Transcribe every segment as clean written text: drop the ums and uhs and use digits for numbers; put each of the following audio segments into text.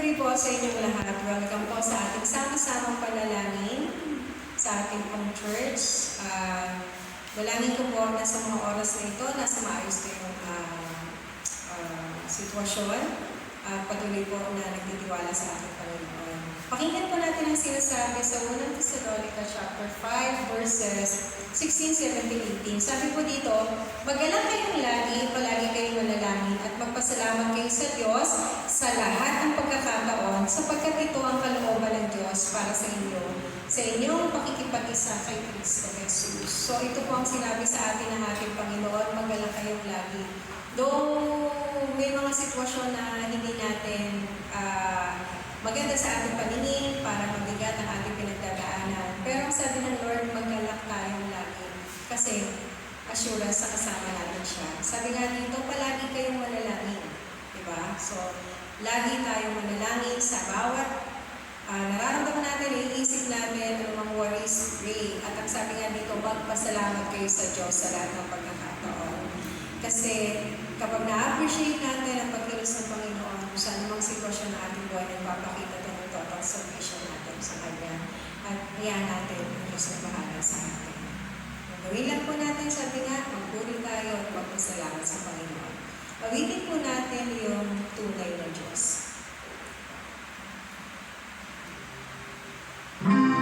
gabi po sa inyong lahat. Welcome po sa ating sama-samang panalangin sa ating pong church. Dalangin ko po na sa mga oras na ito, nasa maayos kayong sitwasyon. Patuloy po na nagtitiwala sa ating Panginoon. Pakinggan po natin ang sinasabi sa 1 Thessalonica chapter 5 verses 16, 17, 18. Sabi po dito, "Magalang kayong lagi, palagi kayong manalangin at magpasalamat kayo sa Diyos sa lahat ng pagkakataon sapagkat ito ang kalooban ng Diyos para sa inyo, sa inyong pakikipag-isa kay Kristo Jesus." So ito po ang sinabi sa atin ng ating Panginoon, magalang kayong lagi. Though may mga sitwasyon na hindi natin maganda sa ating paningin, para mabigat ang ating pinagdadaanan. Pero ang sabi ng Lord, magkalak tayong lagi. Kasi assurance sa kasama natin siya. Sabi nga dito, palagi kayong manalangin. Diba? So, lagi tayong manalangin sa bawat nararamdaman natin, iisip natin, anumang worries, pray. At ang sabi nga dito, magpasalamat kayo sa Diyos sa lahat ng pagkakataon. Kasi kapag na-appreciate natin ang pagkilos ng Panginoon sa anumang sitwasyon na ating buhay, nagpapakita ito ng total submission natin sa Kanya. At iyan natin ang Diyos na bahala sa atin. Gawin lang po natin, sabi nga, magpuri tayo at magpasalamat sa Panginoon. Awitin po natin yung tunay na Diyos. I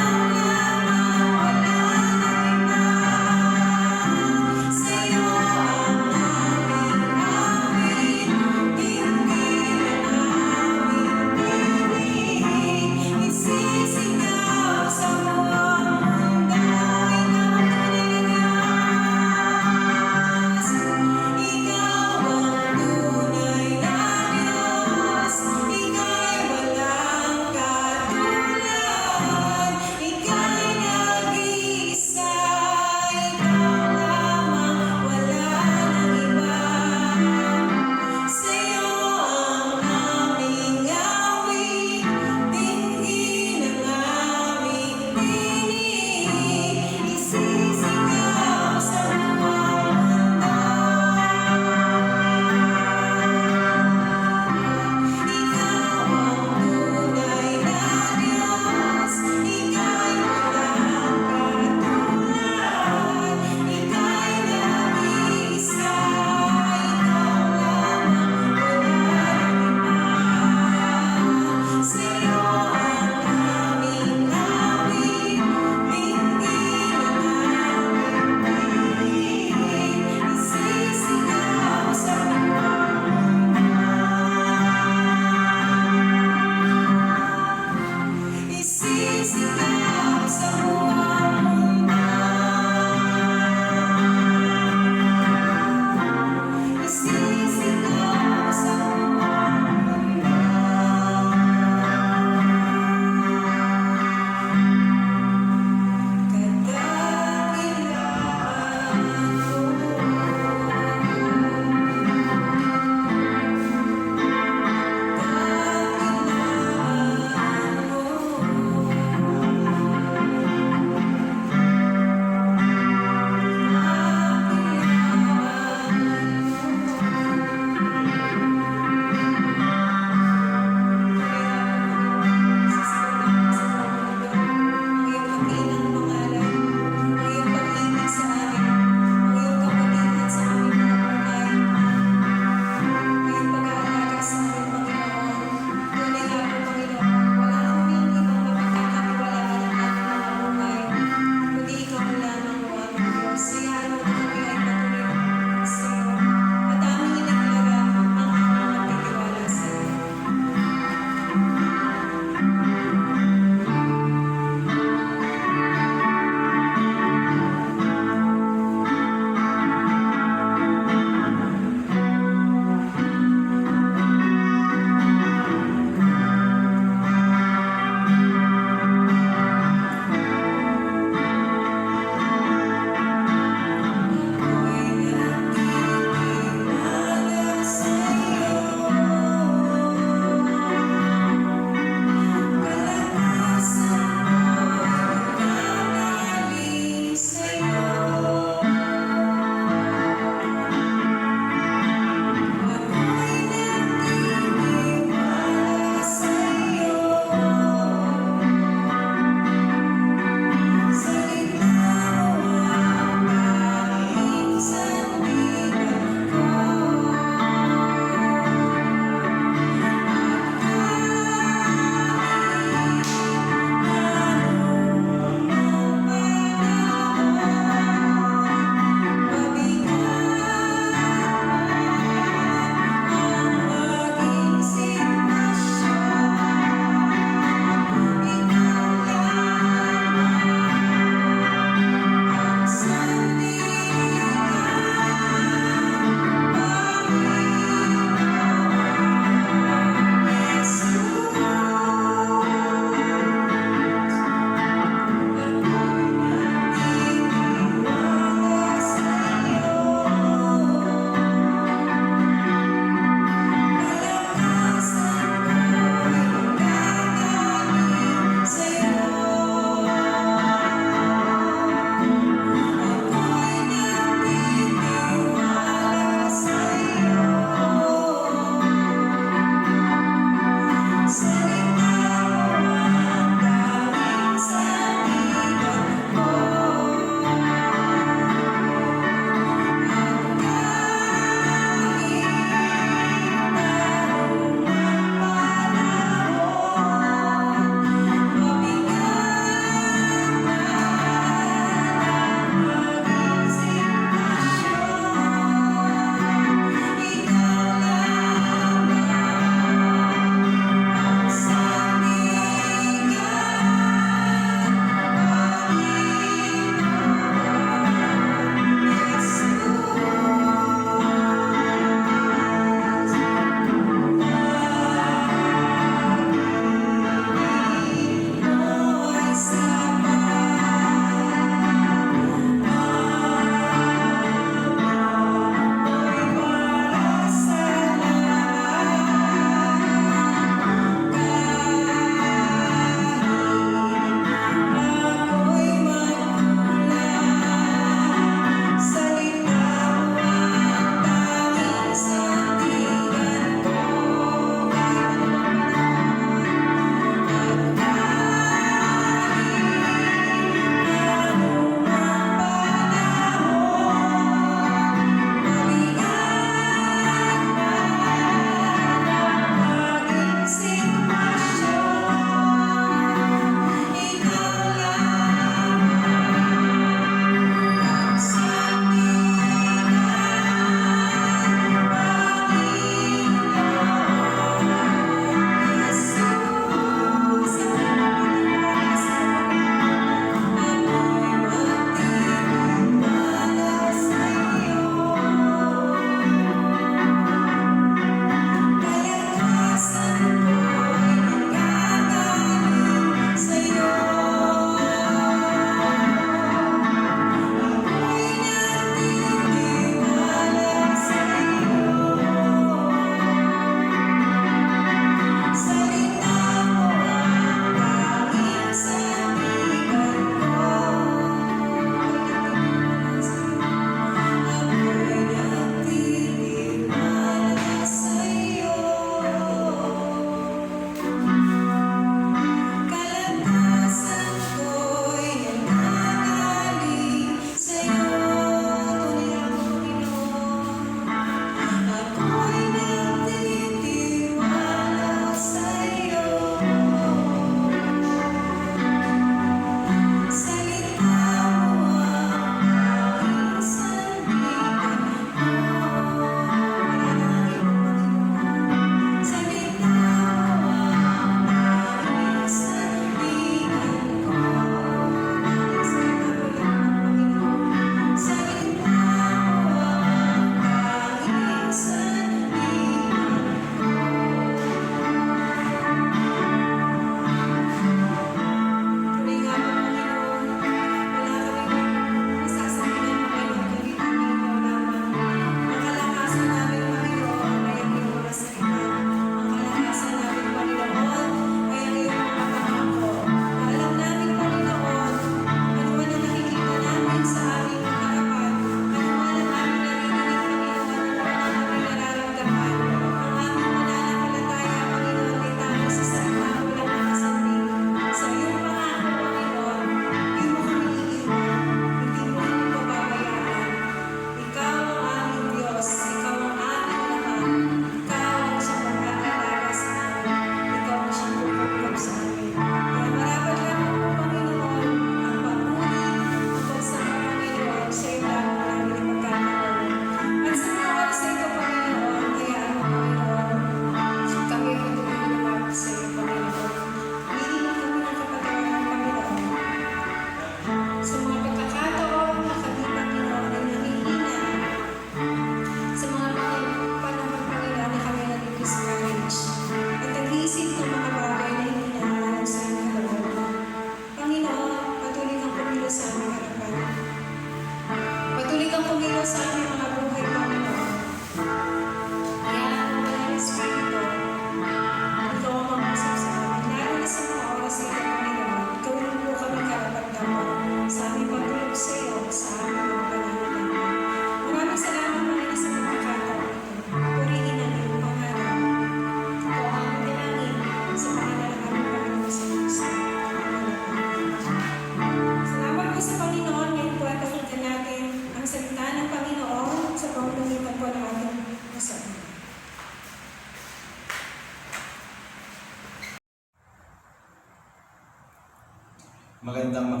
Magandang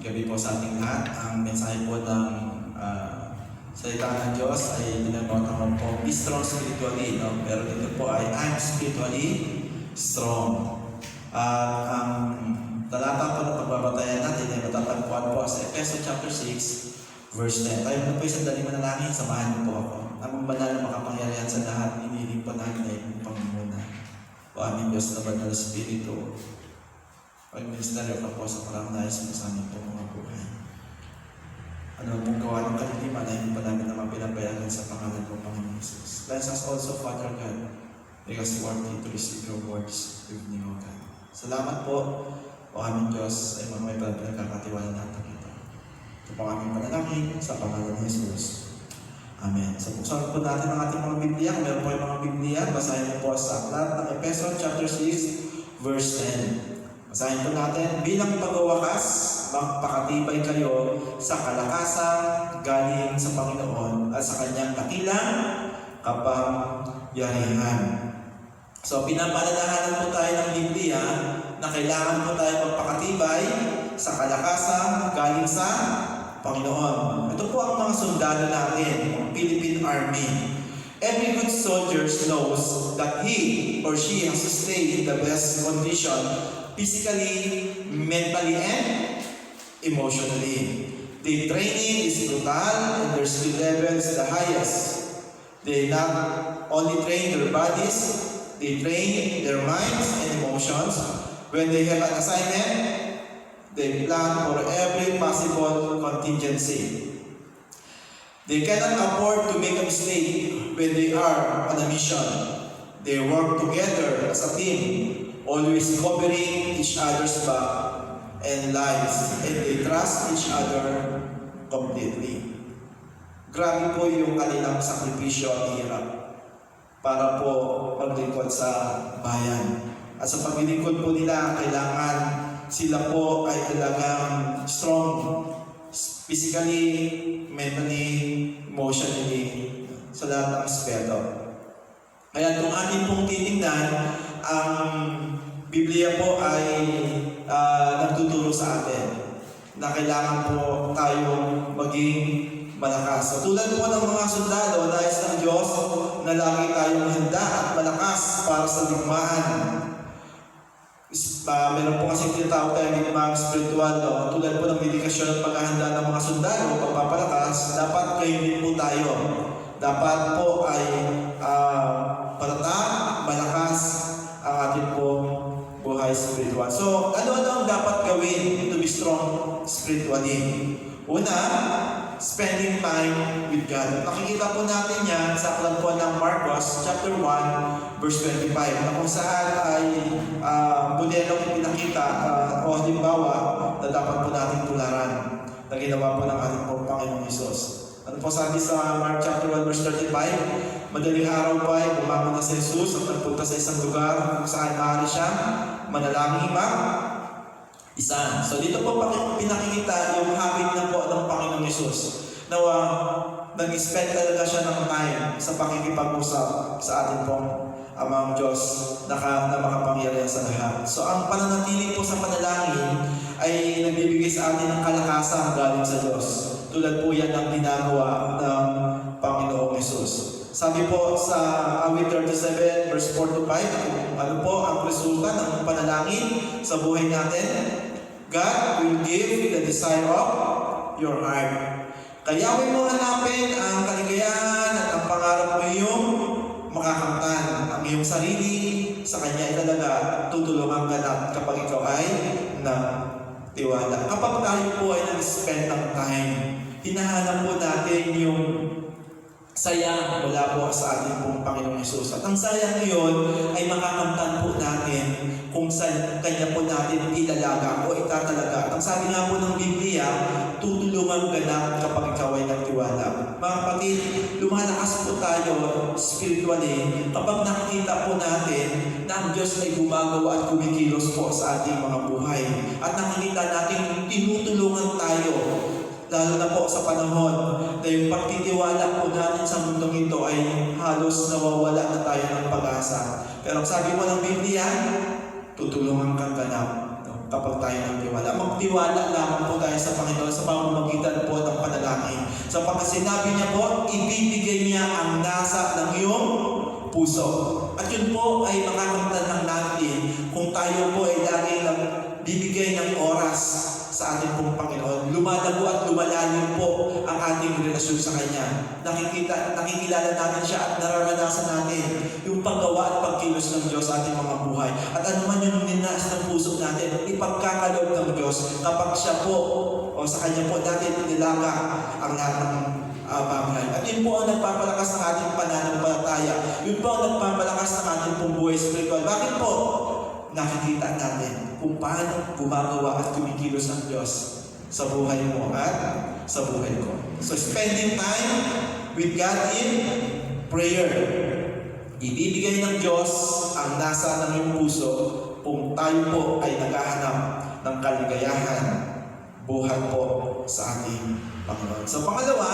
gabi po sa ating lahat. Ang mensahe po ng salita ng Diyos ay binabota ko po, be strong spiritually. No? Pero ito po ay, I'm spiritually strong. Ang talata po na pagbabatayan natin ay matatagpuan po sa Efeso chapter 6, verse 10. Tayo na po isang daling manalangin, samahan niyo po ako. Ang banal na makapangyarihan sa lahat, iniling po natin ay upang muna. O aming Diyos na banal na Espiritu, pag-ministeryo ka po sa parang nais mo sa aming mga buhay. Ano mong gawa ng kaliliman ay hindi pa namin naman pinabayaran sa pangalan mo, Panginoon Jesus. Bless us also, Father God, because you are worthy to receive your words with me, O God. Salamat po, O aming Diyos, ay mga may pinagkakatiwala natin ito. Ito po aming panalangin sa pangalan ni Jesus. Amen. So buksan po natin ang ating mga Biblia. Kung meron po yung mga Biblia, basahin po sa aklat ng Efeso chapter 6, verse 10. Basahin po natin, bilang pagwawakas, magpakatibay kayo sa kalakasan galing sa Panginoon at sa Kanyang dakilang kapangyarihan. So, pinapaalalahanan po tayo ng Biblia na kailangan po tayo magpakatibay sa kalakasan galing sa Panginoon. Ito po ang mga sundalo natin, ang Philippine Army. Every good soldier knows that he or she has to stay in the best condition physically, mentally, and emotionally. The training is brutal and their skill level is the highest. They not only train their bodies, they train their minds and emotions. When they have an assignment, they plan for every possible contingency. They cannot afford to make a mistake when they are on a mission. They work together as a team, always covering each other's back and lives, and they trust each other completely. Grabe po yung kanilang sakripisyo at hirap para po maglingkod sa bayan. At sa paglilingkod po nila, kailangan sila po ay talagang strong physically, mentally, emotionally, sa lahat ng aspeto. Kaya kung atin pong titingnan, ang Biblia po ay nagtuturo sa atin na kailangan po tayong maging malakas. So, tulad po ng mga sundalo, nais ng Diyos na lagi tayong handa at malakas para sa digmaan. Meron po kasi tinatawag tayo ng mga spiritual, no? Tulad po ng dedikasyon at paghahanda ng mga sundalo, pagpapalakas, dapat kayo din po tayo. Dapat po ay patatag, malakas ang ating po buhay spiritual. So, ano-ano ang dapat gawin to be strong spiritually? Una, spending time with God. Nakikita po natin yan sa aklat po ng Marcos chapter 1, verse 25, na kung saan ay modelong pinakita o halimbawa na dapat po natin tularan na ginawa po ng ating po Panginoong Hesus. Ano po sabi sa Mark chapter 1, verse 35? Madaling araw pa ay bumangon na si Jesus at nagpunta sa isang lugar kung saan maaari siya manalangin isa. So dito po pinakikita yung habit na po ng Panginoong Hesus na nag-spend talaga siya ng time sa pakikipag-usap sa ating pong Amang Diyos na makapangyarihan sa lahat. So ang pananatili po sa panalangin ay nagbibigay sa atin ng kalakasan galing sa Diyos. Tulad po yan ang ginagawa ng Panginoong Hesus. Sabi po sa awit 37 verse 4 to 5, ano po ang resulta ng panalangin sa buhay natin? God will give the desire of your heart. Kayawin mo hanapin ang kaligayahan at ang pangarap mo yung makakamtan. Ang iyong sarili sa Kanya ay talaga tutulungan ka na kapag ikaw ay nagtiwala. Kapag tayo po ay nag-spend ng time, hinahanap po natin yung saya mula po sa ating pong Panginoong Hesus. At ang sayang ngayon ay makakamtan po natin kung saan Kanya po natin ilalaga o itatalaga. At ang sabi nga po ng Biblia, tutulungan ka na kapag ikaw ay nagtiwala. Mga kapatid, lumalakas po tayo spiritually kapag nakikita po natin na ang Diyos ay gumagawa at kumikilos po sa ating mga buhay. At nakikita natin tinutulungan tayo, lalo na po sa panahon na yung pagtitiwala po natin sa mundong ito ay halos nawawala na tayo ng pag-asa. Pero ang sabi mo ng Biblia, tutulungan kang ganap. kapag tayo nagtiwala. Magtiwala lamang po tayo sa Panginoon sa pamamagitan po ng panalangin. Sapagkat sinabi niya po, ibibigay niya ang nasa ng iyong puso. At yun po ay makakamtan lang natin kung tayo po ay lagi lang bibigay ng oras sa ating pong Panginoon. Lumalago at lumalalim po ang ating relasyon sa Kanya. Nakikilala natin siya at nararanasan natin yung paggawa at pagkilos ng Diyos sa ating mga buhay. At ano man yung ninaas ng puso natin, ipagkakaloob ng Diyos kapag siya po o sa Kanya po natin nilaga ang lahat ng bagay. At yun po ang nagpapalakas ng ating pananampalataya. Yun po ang nagpapalakas ng ating pong buhay spiritual. Bakit po? Nakikita natin kung paano gumagawa at kumikilos ang Diyos sa buhay mo at sa buhay ko. So, spending time with God in prayer. Ibibigay ng Diyos ang nasa ng iyong puso kung tayo po ay naghahanap ng kaligayahan, buhat po sa ating Panginoon. So, pangalawa,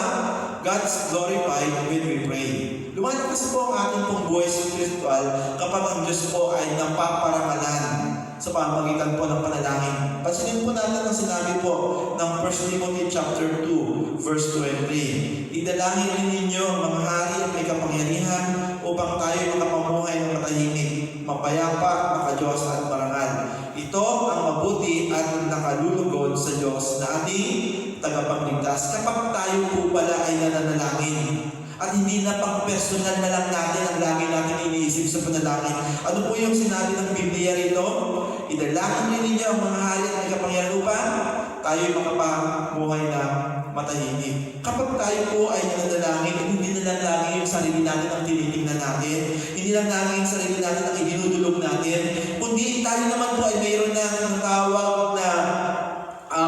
God's glorified when we pray. Lumalakas po ang ating pong buhay spiritual kapag ang Diyos po ay napaparangalan sa pamamagitan po ng panalangin. Pansinin po natin ang sinabi po ng 1 Timothy chapter 2, verse 23. Idalangin rin ninyo ang mga hari at may kapangyarihan upang tayo makapamuhay ng matahimik, mapayapa, makadiyos at marangal. Ito ang mabuti at nakalulugod sa Diyos na ating tagapagligtas. Kapag tayo po pala ay nananalangin at hindi na pang personal na lang natin ang lagi natin iniisip sa panalangin. Ano po yung sinabi ng Biblia rito? Idalangin rin ninyo ang mga hari at may kapangyarihan upang tayo makapamuhay na matahimik. Kapag tayo po ay nananalangin, hindi na lang lagi yung sarili natin ang tinitingnan natin, hindi lang lagi yung sarili natin ang idinudulog natin, kundi tayo naman po ay mayroon na ng tawag na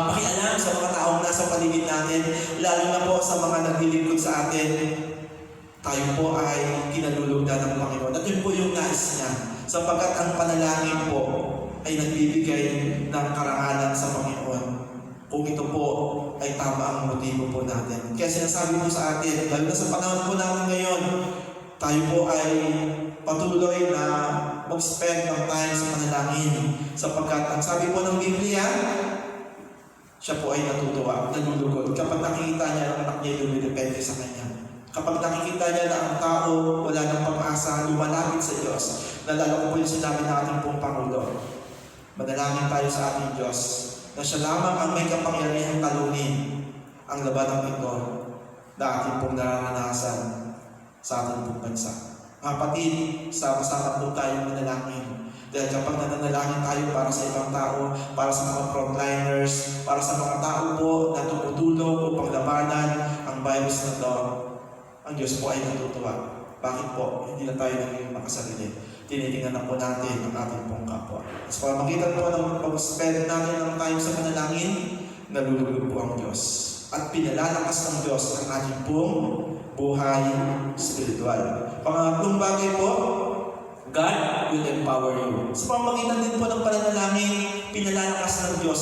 pakialam sa mga taong nasa paligid natin, lalo na po sa mga naglilingkod sa atin. Tayo po ay kinalulugdan ng Panginoon. At yun po yung nais niya, sapagkat ang panalangin po ay nagbibigay ng karangalan sa Panginoon. Kung ito po ay tama ang motibo po natin. Kaya sinasabi po sa atin, lalo na sa panahon po natin ngayon, tayo po ay patuloy na mag-spend ng time sa panalangin. Sapagkat ang sabi po ng Biblia, siya po ay natutuwa, nalulugod. Kapag nakikita niya ang anak niya lumidepende sa kanya. Kapag nakikita niya na ang tao wala ng pag-asa, lumalapit sa Diyos. Nalala ko po yung sinabi ng ating pong Pangulo. Manalangin tayo sa ating Diyos na siya lamang ang may kapangyarihang talunin ang labanang ito na ating pong nararanasan sa ating pong bansa. Kapatid, sama-sama po tayong manalangin. Dahil kapag nananalangin tayo para sa ibang tao, para sa mga frontliners, para sa mga tao po na tumutulong upang labanan ang virus na ito, ang Diyos po ay natutuwa. Bakit po? Hindi na tayo naging makasarili. Tinitingnan na po natin ang ating pong kapwa. Sa pamagitan po ng pag-spend natin ng time sa panalangin, nalulugod po ang Diyos. At pinalalakas ng Diyos ang ating pong buhay spiritual. Pangatlong bagay po, God will empower you. Sa pamagitan din po ng pananalangin, pinalalakas ng Diyos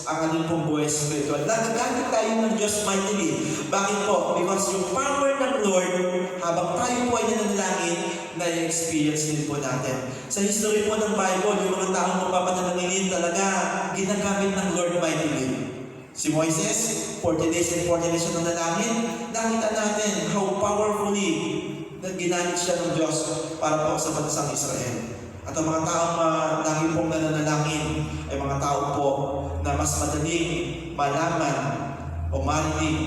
ang ating pong buhay spiritual. Nagagamit tayo ng Diyos mightily. Bakit po? Because yung power ng Lord, habang tayo po ay nananalangin, na-experience din po natin. Sa history po ng Bible, yung mga taong magpapanalangin talaga, ginagamit ng Lord mightily. Si Moises, 40 days and 40 nights siya nanalangin, nakita natin how powerfully na ginamit siya ng Diyos para po sa bansang Israel. At ang mga taong lagi pong nananalangin ay mga tao po na mas madaling malaman o marinig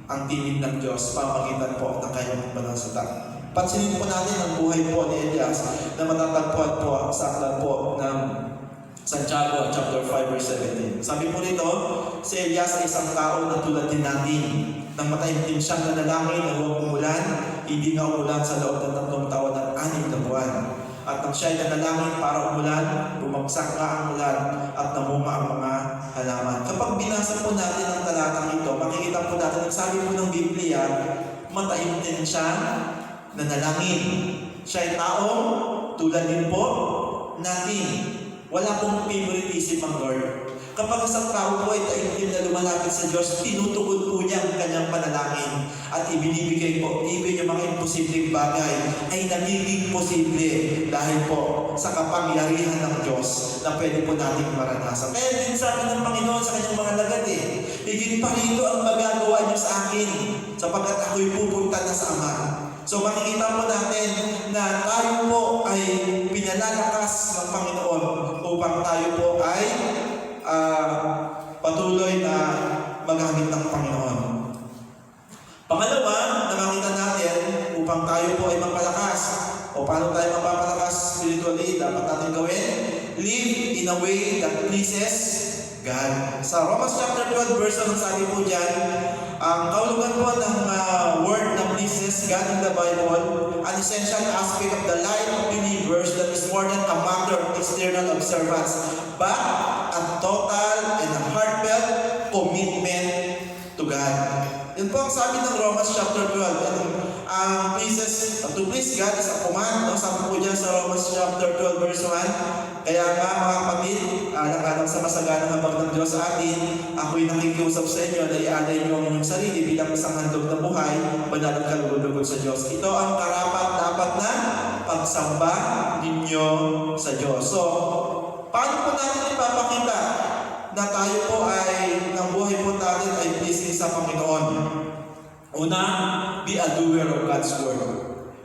ang tinig ng Diyos pamagitan po ng kanyang pananalita. Pansinin po natin ang buhay po ni Elias na matatagpuan po sa aklat po ng Santiago chapter 5 verse 17. Sabi po nito, si Elias ay isang tao na tulad din natin. Nang matahimtim siyang nanalangin na huwag umulan, hindi nga umulan sa loob ng 3 taon at 6 na buwan. At nang siya ay nanalangin para umulan, bumagsak nga ang ulan at namunga ang mga halaman. Kapag binasa po natin ang talatang ito, makikita po natin ang sabi po ng Biblia, matahimtim siya nanalangin. Siya ay taong tulad din po natin. Wala pong favoritism ang Lord. Kapag isang tao po ay taimtim na lumalapit sa Diyos, tinutugon po niya ang kanyang panalangin at ibinibigay po, even yung mga imposibleng bagay ay nagiging posible dahil po sa kapangyarihan ng Diyos na pwede po nating maranasan. Kaya din sabi ng Panginoon sa kanyang mga lagad higit pa rito ang magagawa niyo sa akin sapagkat ako'y pupunta na sa Ama. So makikita po natin na tayo po ay pinalalakas ng Panginoon upang tayo po ay patuloy na magamit ng Panginoon. Pangalawa, na makita natin upang tayo po ay mapalakas o paano tayo mapapalakas spiritually, dapat natin gawin, live in a way that pleases God. Sa Romans chapter 12 verse 1, sabi po dyan, ang kaulugan po ng word na pleases God in the Bible, an essential aspect of the life of believers that is more than a matter of external observance, but a total and a heartfelt commitment to God. Yun po ang sabi ng Romans chapter 12. Ang to please God is a command. Sabi po dyan sa Romans chapter 12 verse 1. Kaya nga mga kapatid, alang-alang sa masaganang habag ng Diyos sa atin, ako'y nakikiusap sa inyo na ialay niyo ang inyong sarili bilang isang handog na buhay, banal at kalugod-lugod sa Diyos. Ito ang karapat-dapat na pagsamba ninyo sa Diyos. So, paano po natin ipapakita na tayo po ay, ng buhay po natin ay pleasing sa Panginoon? Una, be a doer of God's Word.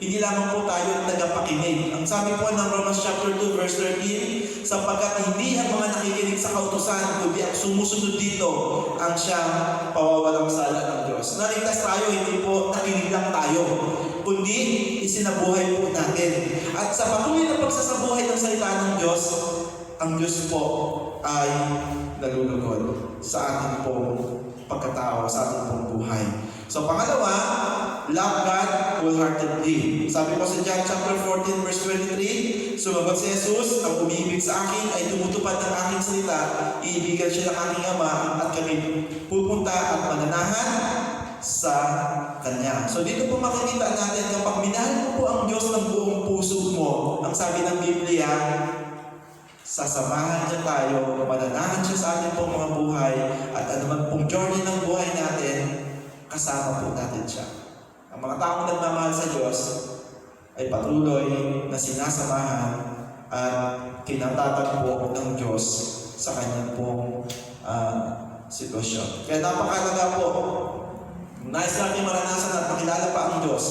Hindi lamang po tayo tagapakinig. Ang sabi po ng Romans chapter 2 verse 13, sapagkat hindi ang mga nakikinig sa kautusan, kundi ang sumusunod dito ang siyang pawawalang sala ng Diyos. Naligtas tayo, hindi po nakinig lang tayo, kundi isinabuhay po natin. At sa patuloy na pagsasabuhay ng salita ng Diyos, ang Diyos po ay nalulugod sa ating pong pagkatao, sa ating pong buhay. So pangalawa, love God wholeheartedly. Sabi po sa John chapter 14 verse 23, sumagot si Jesus, ang umibig sa akin ay tumutupad ng aking salita, iibigan siya ng aking Ama at kami pupunta at mananahan sa Kanya. So dito po makikita natin kapag minahal mo po ang Diyos ng buong puso mo, ang sabi ng Biblia, sasamahan niya tayo, mananahan siya sa ating pong mga buhay at anuman pong journey ng buhay natin, kasama po natin siya. Ang mga taong nagmamahal sa Diyos ay patuloy na sinasamahan at kinatatagpo ng Diyos sa kanyang pong sitwasyon. Kaya napakalaga po, nais natin maranasan at makilala pa ang Diyos.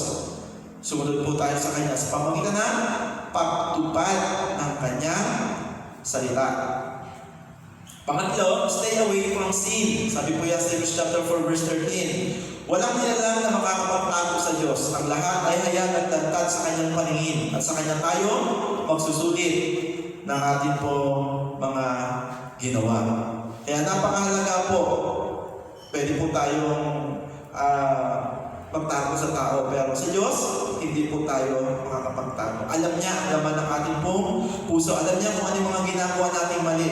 Sumunod po tayo sa Kanya sa pamamagitan ng pagtupad ng Kanyang salita. Pangatlo, stay away from sin. Sabi po yan sa Hebrews chapter 4 verse 13. Walang nilalang na makakapagtago sa Diyos. Ang lahat ay hayag at lantad sa kanyang paningin at sa kanya tayo magsusulit ng ating pong mga ginawa. Kaya napakahalaga po, pwede po tayong magtago sa tao, pero sa Diyos, hindi po tayo makakapagtago. Alam niya ang laman ng ating pong puso. Alam niya kung ano yung mga ginagawa nating mali.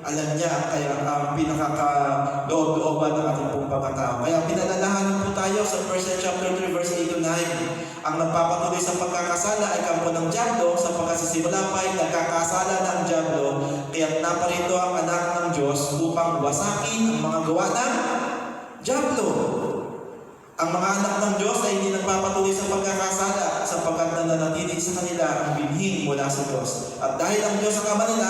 Alam niya kaya ang pinakaka-loob-looban ng ating pong pagkatao. Kaya pinalalahanan po tayo sa 1 chapter 3 verse 8 to 9. Ang nagpapatuloy sa pagkakasala ay kampo ng dyablo, sapagkat sa simula pa ay nagkakasala ng dyablo, kaya't naparito ang anak ng Diyos upang wasakin ang mga gawa ng dyablo. Ang mga anak ng Diyos ay hindi nagpapatuloy sa pagkakasala sapagkat nananatili sa kanila ang binhing mula sa Diyos. At dahil ang Diyos ang Ama nila,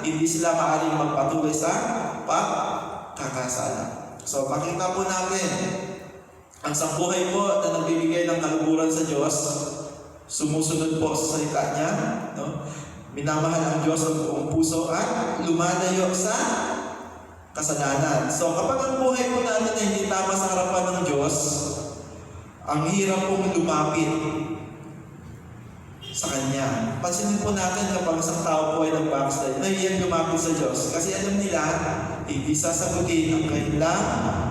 hindi sila maaaring magpatuloy sa pagkakasala. So makita po natin, ang sambuhay po na nagbibigay ng kaluguran sa Diyos, sumusunod po sa salita niya, no? Minamahal ang Diyos ng buong puso at lumalayo sa kasalanan. So kapag ang buhay po natin ay hindi tama sa harapan ng Diyos, ang hirap pong lumapit sa Kanya. Pansinin po natin kapag isang tao po ay nag-backslide, nahihiyang lumapit sa Diyos. Kasi alam nila, hindi sasagutin ang kanilang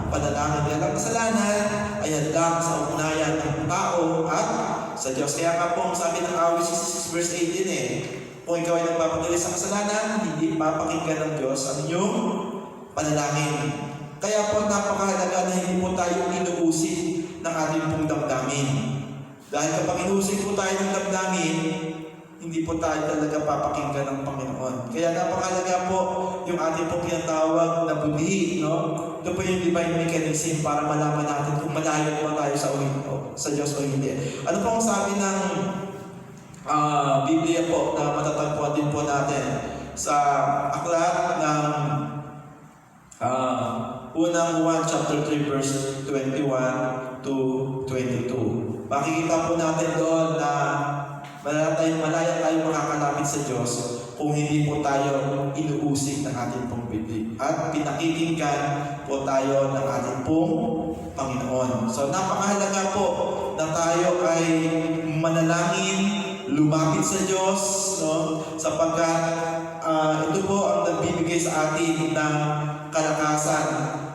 panalangin. Dahil ang kasalanan ay hadlang sa ugnayan ng tao at sa Diyos. Kaya nga po, sabi ng Awit 66 verse 18 kung ikaw ay nagpapatuloy sa kasalanan, hindi papakinggan ng Diyos ang inyong panalangin. Kaya po napakahalaga na hindi po tayo inuusig ng ating pong damdamin. Dahil kapag inuusig po tayo ng damdamin, hindi hindi po tayo talaga papakinggan ng Panginoon. Kaya napakalaga po yung ating pong tinatawag na budhi, no? Ito po yung divine mechanism para malaman natin kung malayo pa tayo sa Diyos o hindi. Ano po ang sabi ng Biblia po na matatagpuan din po natin sa aklat ng unang Juan chapter 3 verse 21 to 22. Makikita po natin doon na malaya tayo makakalapit sa Diyos kung hindi po tayo inuusig ng ating pong bibig at pinakikinggan po tayo ng ating pong Panginoon. So napakahalaga po na tayo ay manalangin, lumapit sa Diyos, no? Sapagkat ito po ang nagbibigay sa atin ng kalakasan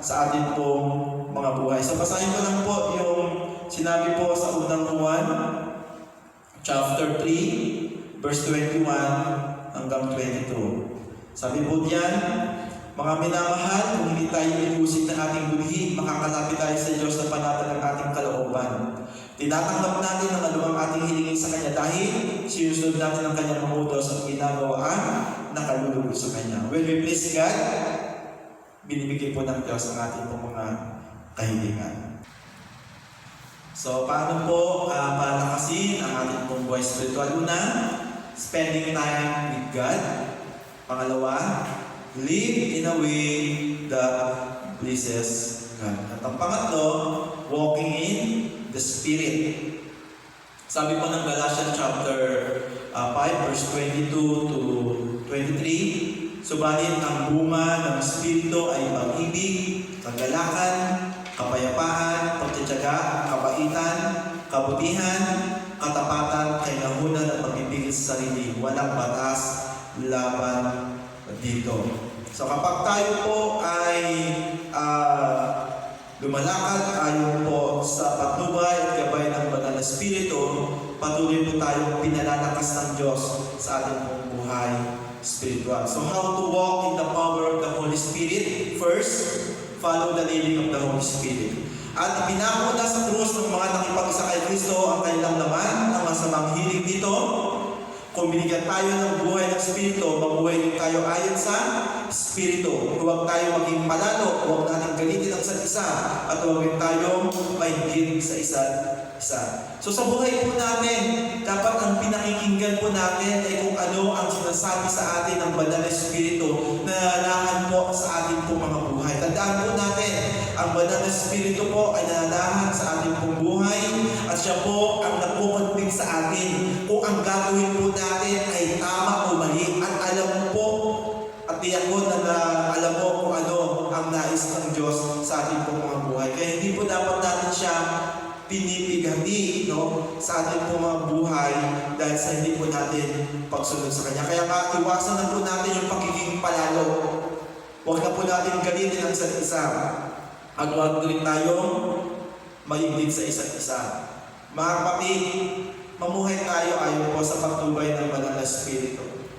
sa atin pong mga buhay. So basahin ko lang po yung sinabi po sa unang Juan chapter 3 verse 21 hanggang 22. Sabi po diyan, mga minamahal, kung hindi tayo ilusig ng ating budhi, makakalapit tayo sa Diyos na panatan ng ating kalooban. Tinatanggap natin ang aluang ating hilingin sa Kanya dahil sinusunod natin ang Kanyang mga utos at ginagawa ang nakalulugod sa Kanya. When we please God, binibigay po ng Diyos ang ating pong mga kahilingan. So, paano po palakasin ang ating pong buhay spiritual? Una, spending time with God. Pangalawa, live in a way that pleases God. At ang pangatlo, walking in the Spirit. Sabi po ng Galatians chapter 5 verse 22 to 23, subalit ang bunga ng Espiritu ay pag-ibig, kagalakan, kapayapaan, pagtitiyaga, kabaitan, kabutihan, katapatan, kainahunan at pag-ibig sa sarili. Walang batas laban dito. So kapag tayo po ay lumalakad ayon po sa patnubay at gabay ng Banal na Espiritu, patuloy po tayong pinalalakas ng Diyos sa ating pong buhay spiritual. So how to walk in the power of the Holy Spirit? First, follow the leading of the Holy Spirit. At ipinako na sa krus ng mga nakipag-isa kay Kristo ang kanilang laman, ang masamang hilig dito. Kung binigyan tayo ng buhay ng Espiritu, mabuhay din tayo ayon sa Espiritu. Huwag tayo maging malalo, huwag natin galitin ang isa't isa, at huwag din tayo mahigit sa isa't isa. So sa buhay po natin, dapat ang pinakikinggan po natin ay kung ano ang sinasabi sa atin ng Banal na Espiritu na nananahan po sa ating po mga buhay. Tandaan po natin, ang Banal na Espiritu po ay nananahan sa ating pong buhay at siya po ang nagkukonbig sa atin kung ang gagawin po natin ay tama o mali. At alam mo po, at tiyak ko na alam mo kung ano ang nais ng Diyos sa ating pong mga buhay. Kaya hindi po dapat natin siya pinipigati, no, sa ating pong mga buhay dahil sa hindi po natin pagsunod sa Kanya. Kaya iwasan na po natin yung pagiging palalo. Huwag na po natin galitin ang isa't isa. At huwag rin tayong maiglig sa isa't isa. Mga kapatid, mamuhay tayo ayon po sa patnubay ng Banal na Espiritu.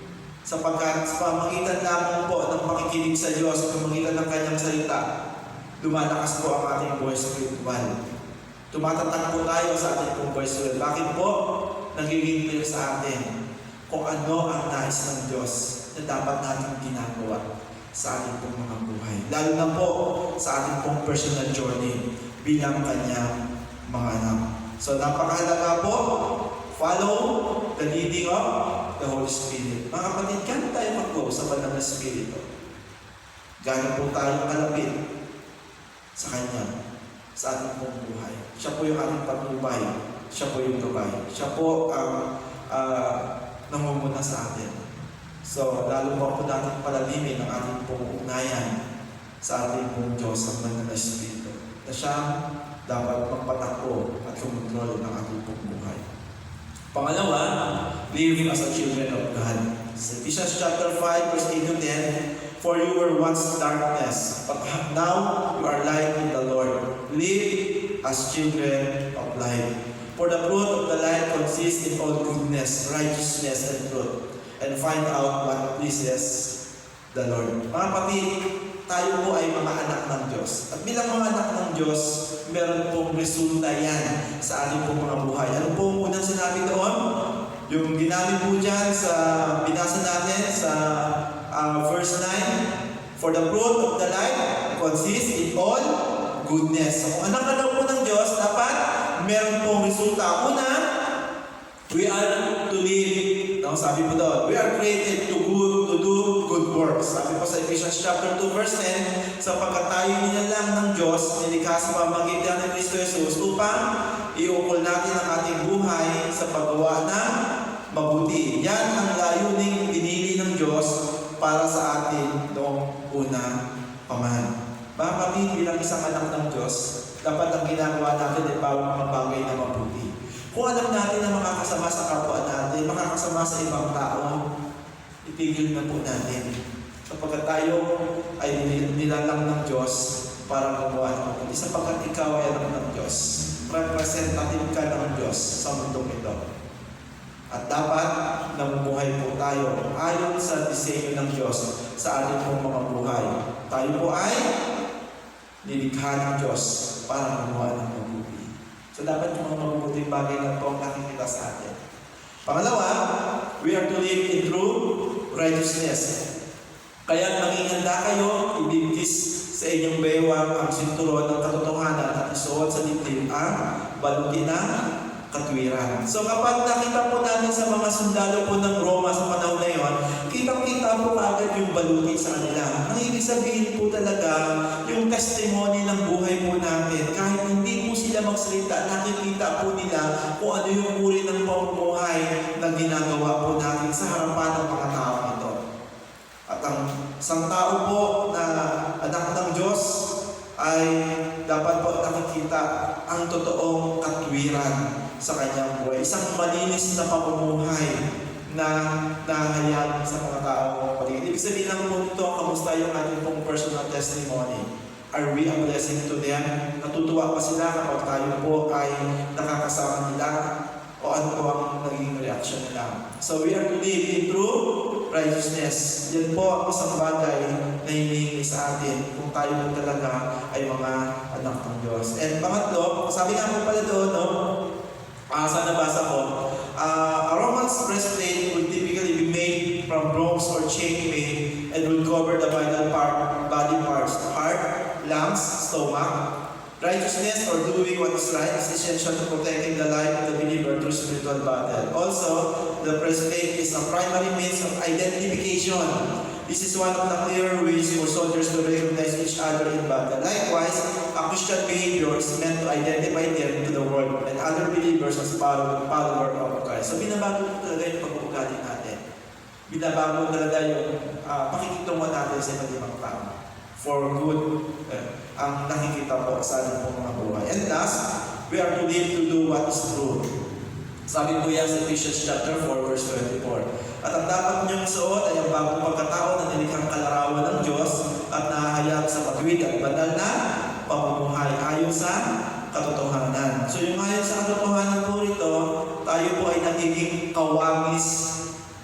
Sapagkat sa pamagitan lamang po ng pakikinig sa Diyos at pamagitan ng Kanyang salita, lumalakas po ang ating buhay spiritual. Tumatatag po tayo sa ating pong buhay spiritual. Bakit po? Nagiging clear sa atin kung ano ang nais ng Diyos na dapat natin ginagawa sa ating pong mga buhay. Lalo na po sa ating pong personal journey bilang Kanyang mga anak. So napakahalaga po, follow the leading of the Holy Spirit. Mga kapatid, gano'n tayo mag-go sa Banal na Espiritu? Gano'n po tayo kalapit sa Kanya, sa ating pong buhay. Siya po yung ating patnubay. Siya po yung gabay. Siya po ang nangunguna sa atin. So, lalo po natin palalimin ang ating pong ugnayan sa ating pong Diyos ang Banal na Espiritu. Na siya dapat magpatakbo at kumontrol ng ating pong buhay. Pangalawa, live as a children of God. Sa Ephesians chapter 5, verse 8 to 10, for you were once darkness, but now you are light in the Lord. Live as children of light. For the fruit of the light consists in all goodness, righteousness, and truth. And find out what pleases the Lord. Mga kapatid, tayo po ay mga anak ng Diyos. At bilang mga anak ng Diyos, meron pong resulta yan sa ating pong mga buhay. Ano po ang unang sinabi doon? Yung ginamit po dyan sa binasa natin sa verse 9, for the fruit of the light consists in all goodness. So kung anak ka daw po ng Diyos, dapat meron pong resulta. Una, we are to live. No, sabi po doon, we are created to do good works. Sabi po sa Ephesians chapter 2 verse 10, sapagkat tayo nilalang ng Diyos, nilikha sa pamamagitan ni Kristo Jesus upang iukol natin ang ating buhay sa paggawa ng mabuti. Yan ang layuning pinili ng Diyos para sa atin noong una paman. Mga kapatid, bilang isang anak ng Diyos, dapat ang ginagawa natin ay mga bagay na mabuti. Kung alam natin na makakasama sa kapwa natin, makakasama sa ibang tao, itigil na po natin. Sapagkat tayo ay nilalang ng Diyos para gumawa ng mabuti. Sapagkat ikaw ay anak ng Diyos. Representative ka ng Diyos sa mundong ito. At dapat namumuhay po tayo ayon sa disenyo ng Diyos sa ating pong mga buhay. Tayo po ay nilikha ng Diyos para gumawa ng mabuti. So dapat yung mga mabuting bagay na po ang nakikita sa atin. Pangalawa, we are to live in true righteousness. Kaya maging handa kayo, ibigkis sa inyong bewang ang sinturon ng katotohanan at isuot sa dibdib ang baluti ng katwiran. So kapag nakita po natin sa mga sundalo po ng Roma sa panahon na yon, kitang-kita po agad yung baluti sa kanila. Ang ibig sabihin po talaga, yung testimony ng buhay po natin, kahit hindi po sila magsalita, nakikita po nila kung ano yung uri ng pamumuhay na ginagawa po natin sa harapan ng mga tao ito. At ang isang tao po na anak ng Diyos ay dapat po nakikita ang totoong katwiran sa kanyang buhay. Isang malinis na pamumuhay na nahayag sa mga tao paligid. Ibig sabihin lang po nito, kamusta yung ating pong personal testimony? Are we a blessing to them? Natutuwa pa sila kapag tayo po ay nakakasama nila? O ano po ang naging reaction nila? So we are to live in true righteousness. Yan po ang isang bagay na hinihingi sa atin kung tayo po talaga ay mga anak ng Diyos. And pangatlo, sabi nga po pala doon, no? Sa nabasa ko, a Roman's breastplate would typically be made from bronze or chainmail and would cover the vital body parts, the heart, lungs, stomach. Righteousness or doing what is right is essential to protecting the life of the believer through spiritual battle. Also, the breastplate is a primary means of identification. This is one of the clearer ways for soldiers to recognize each other in battle. Likewise, a Christian behavior is meant to identify them to the world and other believers as follower of Christ. So, binabago po talaga yung pag-uugali natin. Binabago talaga yung pakikitungo natin sa iba't ibang tao. For good, ang nakikita po sa ating pong mga buhay. And last, we are to live to do what is true. Sabi po yan sa Ephesians chapter 4, verse 24. At ang dapat niyong suot ay ang bagong pagkatao na nilikhang kalarawan ng Diyos at nahahayag sa patuwid at banal na pamumuhay ayon sa katotohanan. So yung ayon sa katotohanan po rito, tayo po ay nagiging kawangis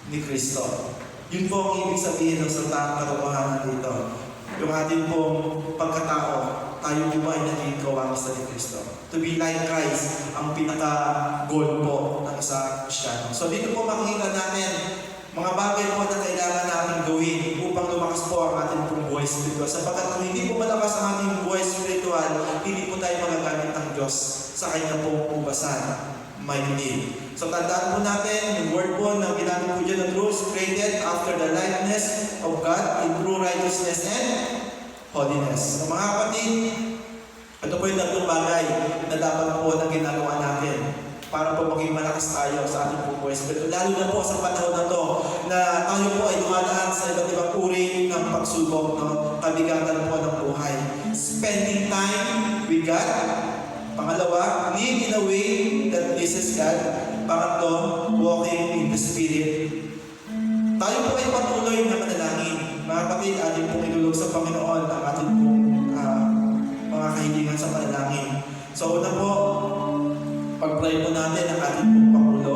ni Kristo. Yun po ang ibig sabihin ng salitang katotohanan dito. Yung ating pong pagkatao, tayo po ba ay naging kawangis ni Kristo. To be like Christ, ang pinaka-goal po ng isang Kristiyano. So dito po makikita natin mga bagay po na kailangan natin gawin upang lumakas po ang ating pong buhay spiritual. Sapagkat kung hindi po malakas ang ating buhay spiritual, hindi po tayo magagamit ng Diyos sa kanyang pong ubasan. Mighty. So tandaan po natin, yung word po na ginamit po dyan na truth, created after the likeness of God in true righteousness and holiness. So mga kapatid, ito po yung tatlong bagay na dapat po na ginagawa natin para po maging malakas tayo sa ating buhay spiritual. Lalo na po sa panahon na to na tayo po ay dumadaan sa iba't ibang uri ng pagsubok, no? Kabigatan po ng buhay. Spending time with God. Pangalawa, live in a way that pleases God. Pangatlo, walking in the Spirit. Tayo po ay patuloy na manalangin. Mga kapatid, ating pong idulog sa Panginoon ang ating pong mga kahilingan sa panalangin. So una po, pag-pray po natin ang ating pong Pangulo.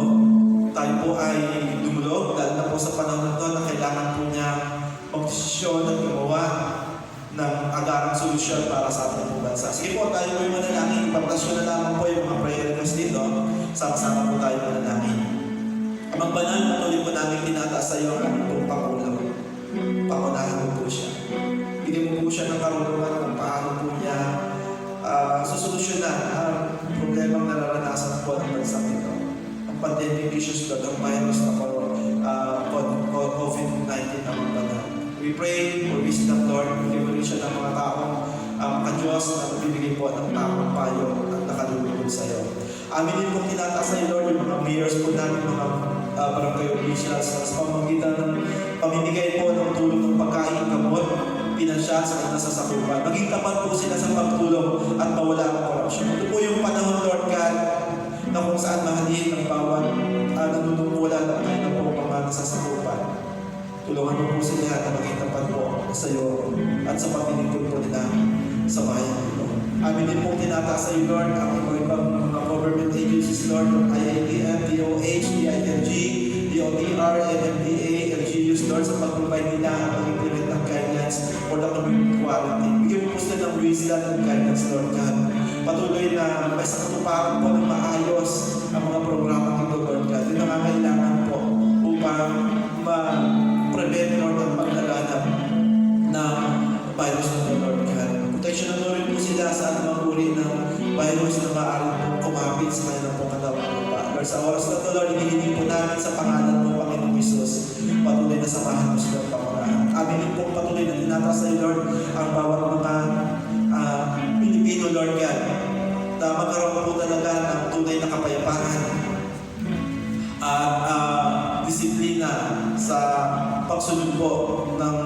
Tayo po ay dumulog, dahil na po sa panahon na na kailangan po niya mag-desisyon at gumawa ng agarang solusyon para sa ating pong bansa. Sige po, tayo po yung manalangin. Ipaplasyon na naman po yung mga prayer request dito. Sama-sama po tayo manalangin. Amang banal, patuloy po namin tinataas sa iyo ang aming pong Pangulo. Pangunahan mo po siya. Bigyan mo po siya ng karunungan kung paano po niya susolusyonan ang problemang nararanasan po ng bansang ito. Ang pandemic issues doon, ang virus na COVID-19 ang mga banal. We pray for wisdom, Lord. Bigyan mo rin siya ng mga taong ka-Diyos na magbibigay po ng tamang payo at nakalulugod sa iyo. Amin din pong tinataas sa iyo, Lord, yung mga mayors po namin, mga barangay officials, sa pamamagitan ng pamimigay po ng tulong ng pagkain, gamot, pinansyal sa kanilang sasakupan. Maging tapat po sila sa pagtulong at mawala ang korupsyon. Ito po yung panahon, Lord God, na kung saan mahalin ang bawat nanunungkulan at kanilang po mga nasasakupan. Tulungan mo po sila na maging tapat po sa iyo at sa pagpinigod po nila sa bayan nito. Amin din po tinataas sa iyo, Lord, ang ibang mga government agencies, Lord, IATF, DOH, DILG, DOTR, NMDA, LGUs, Lord, sa pag-provide nila ang pag-implement ng guidelines for the community quarantine. Bigyan mo po sila ng wisdom and guidance, Lord God. Patuloy na may sa katuparan po ng maayos ang mga programa nito, Lord God. Yung nangangailangan po upang ma-prevent, Lord, ang paglaganap ng virus nito, Lord God. Protection na rin po sila sa anumang uri ng virus na maaaring po kumapit sa kanilang pong katawan. Lord, sa oras na ito, Lord, hinihiling po namin sa pangalan mo, Panginoong Isus, patuloy na samahan mo sila ng pangunahan. Amin din po patuloy na tinataas sa iyo, Lord, ang bawat mga Pilipino, Lord God, na magkaroon po talaga ng tunay na kapayapaan at disiplina sa pagsunod po ng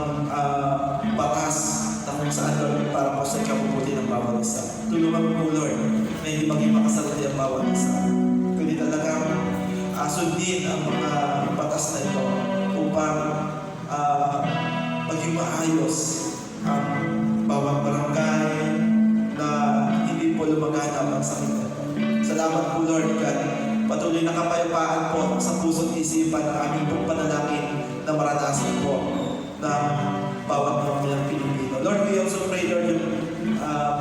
batas na kung saan, Lord, para po sa ikabubuti ng bawat isa. Tulungan mo po, Lord, na hindi maging makasalati ang bawat isa. Kundi talagang sundin ang mga batas na ito upang maging maayos ang bawat barangay na hindi po lumaganap ang sakit na ito. Salamat po, Lord God. Patuloy na kapayapaan po sa puso't isipan ng aming pong panalangin na maranasan po ng bawat mga Pilipino. Lord, we also pray, Lord, yung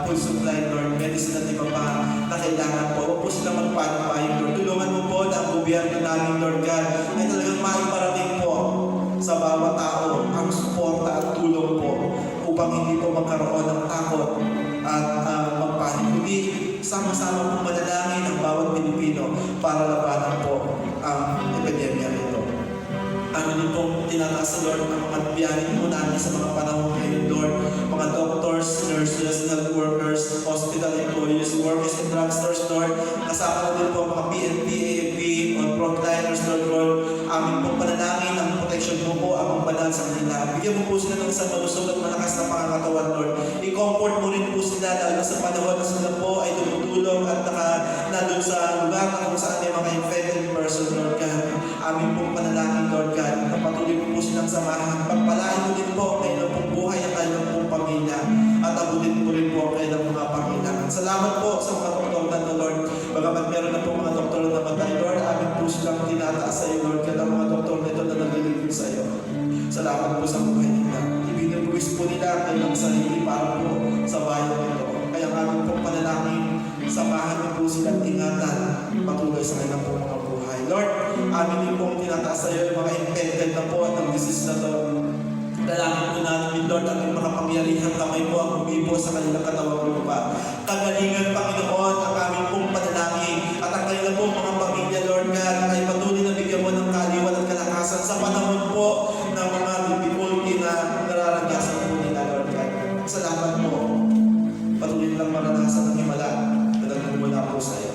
food supply, Lord, medicine at iba pa na kailangan po. Huwag po sila magpanipayin, Lord. Tulungan mo po na ang gobyerno namin, Lord God, ay talagang maiparating po sa bawat tao ang suporta at tulong po upang hindi po magkaroon ng takot at magpanik. Kundi sama-sama pong manalangin ang bawat Pilipino para labanan po ang epidemya nito. Amin din pong tinataas sa Lord ang mga biyanin po namin sa mga panahon ngayon, Lord. Mga doctors, nurses, health workers, hospital employees, workers in drugstores, Lord. Kasama na din po mga PNP, AFP, o frontliners, Lord. Amin pong panalangin ang protection mo po ang banal sa kanila. Bigyan mo po sila ng isang malusog at malakas na pangangatawan, Lord. I-comfort mo rin po sila lalo sa panahon na sila po ay tumutulong at nandun sa lugar na kung saan may mga infected person, Lord God. Amin pong panalangin, Lord God, na patuloy mo po silang samahan. Pagpalain mo din po kayo pong buhay at kayo pong pamilya at abutin mo rin po kayo ng mga pangailangan. Salamat po sa mga doktor na, Lord. Bagamat meron na po mga doktor na namatay, Lord, amin po silang tinataas sa iyo, Lord, kaya ang mga doktor na ito na naglilingkod sa iyo. Salamat po sa buhay nila. Ibinubuwis po nila ang kanilang sarili para po sa bayan nito. Kaya amin pong panalangin, samahan niyo po silang ingatan patuloy sa kanilang po mga buhay. Lord, amin din pong tinataas sa iyo yung mga infected na po at ang disease na ito. Dalangin po natin, Lord, at yung makapangyarihan kamay po ang umipo sa kanilang katawang lupa. Kagalingan, Panginoon, ang aming pong panalangin at ang kanilang pong mga pamilya, Lord God, ay patuloy na bigyan mo ng kaliwan at kalakasan sa panahon po ng mga difficulty na nararanasan po nila, Lord God. Salamat po. Patuloy nilang maranasan ng himala na nagmumula po sa iyo.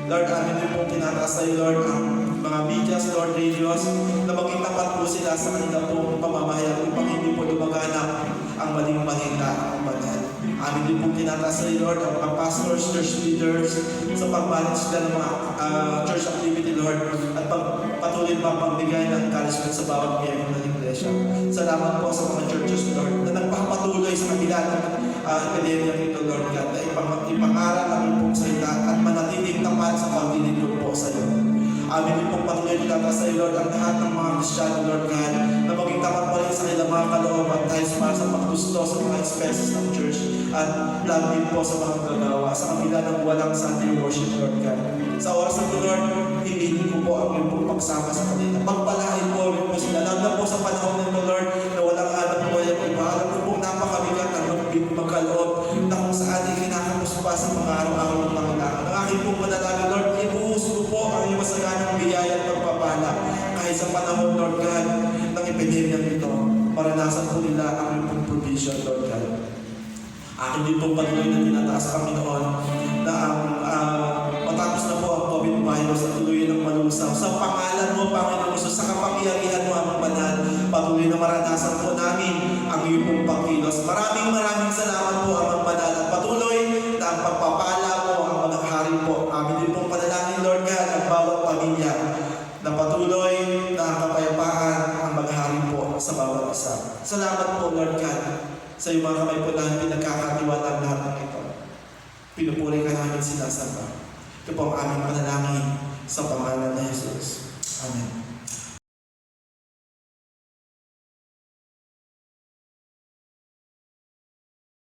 Lord, amin din pong tinataas sa iyo, Lord, ang mga medias, Lord, radios, na maging tapat po sila sa kanilang pong pamamahayag upang hindi po lumaganap ang maling balita ang banal. Amin din pong tinataas sa iyo, Lord, ang mga pastors, church leaders, sa pag-manage sila ng mga church activity, Lord, at patuloy pa pagbigay ng encouragement sa bawat miyembro ng iglesia. Salamat po sa mga churches, Lord, na nagpapatuloy sa kabila ng epidemya nito, Lord God, na ipangaral ang pong salita at manatiling tapat sa paglilingkod po sa iyo. Amin din pong patuloy tinataas sa iyo, Lord, ang lahat ng mga Kristyano, Lord God, na maging tapat pa rin sa kanilang mga kalooban tayo para sa paggusto sa mga expenses ng church at love din po sa mga gagawa sa kabila ng walang Sunday worship, Lord God. Sa oras ng Lord, hindi piliin ko po ang iyong pong pagsama sa kanila. Pagpalain po rin po sila. Alam na po sa panahon ng Lord na walang hanap po yung iba. Alam ko pong napakabigat ang magkaloob na kung saan ay kinakapos pa sa mga araw-araw ng Panginoon. Ang aking pong manalangin, Lord, ibuhos ko po ang iyong masaganang biyaya at pagpapala. Kahit sa panahon, Lord God, ng epidemya nito, maranasan po nila ang iyong pong provision, Lord God. Akin din pong patuloy na tinataas, Panginoon, na matapos na po ang COVID virus at tuloy ng malusaw. Sa pangalan mo, Panginoon Jesus, sa kapangyarihan mo, Amang Banal, patuloy na maranasan po namin ang iyong pong pagkilos. Maraming salamat po, Amang Banal, at patuloy na ang pagpapala mo, ang mga hari po. Amin din pong panalangin, Lord God, ang bawat pamilya na patuloy na ang kapayapaan ang maghari po sa bawat isa. Salamat po, Lord God, sa iyong mga kamay po namin pinagkakatiwala ang lahat ng ito. Pinupuri ka namin sinasamba. Ito po ang aming panalangin sa pangalan